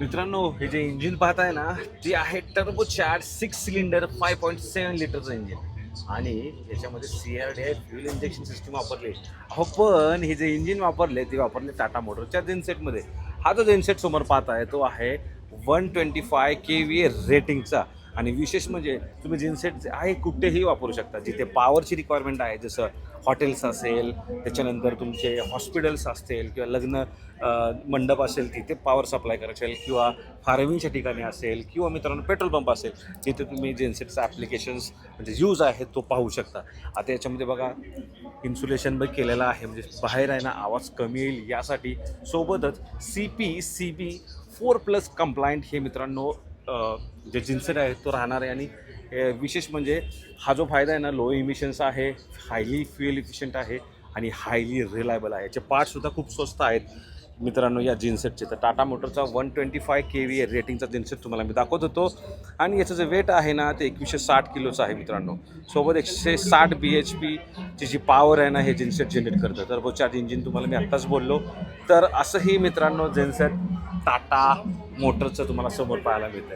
मित्रांनो, हे जे इंजिन पाहताय ना, ते आहे टर्बो चार्ज 6 सिलेंडर 5.7 लिटरचं इंजिन आणि याच्यामध्ये CRDI फ्युल इंजेक्शन सिस्टीम वापरली. अहो पण हे जे इंजिन वापरले ते वापरले टाटा मोटरच्या जेनसेटमध्ये. हा जो जेनसेट समोर पाहताय तो आहे 125 KVA रेटिंगचा आणि विशेष म्हणजे तुम्ही जेनसेट आहे कुठेही वापरू शकता. जिथे पॉवरची रिक्वायरमेंट आहे जसं हॉटेल्स असेल, त्याच्यानंतर तुमचे हॉस्पिटल्स असतील किंवा लग्न मंडप असेल तिथे पॉवर सप्लाय करायचे असेल किंवा फार्मिंगच्या ठिकाणी असेल किंवा मित्रांनो पेट्रोल पंप असेल तिथे तुम्ही जेनसेटचा ॲप्लिकेशन्स म्हणजे यूज आहे तो पाहू शकता. आता याच्यामध्ये बघा इन्सुलेशन बघ केलेलं आहे म्हणजे बाहेर आहे ना आवाज कमी येईल यासाठी. सोबतच CPCB 4+ कंप्लायंट हे मित्रांनो जे जिन्सेट आहे तो राहणार आहे आणि विशेष म्हणजे हा जो फायदा आहे ना लो इमिशन्स आहे, हायली फ्युएल इफिशियंट आहे आणि हायली रिलायबल आहे. याचे पार्टसुद्धा खूप स्वस्त आहेत मित्रांनो या जिनसेटचे. तर टाटा मोटरचा 125 KVA रेटिंगचा जिनसेट तुम्हाला मी दाखवत होतो आणि याचं जे वेट आहे ना ते 2160 किलोचं आहे मित्रांनो. सोबत 160 BHP ची जी पॉवर आहे ना हे जिनसेट जनरेट करतं. टर्बो चार्ज इंजिन तुम्हाला मी आत्ताच बोललो. तर असंही मित्रांनो जिनसेट टाटा मोटरचं तुम्हाला समोर पाहायला मिळतं.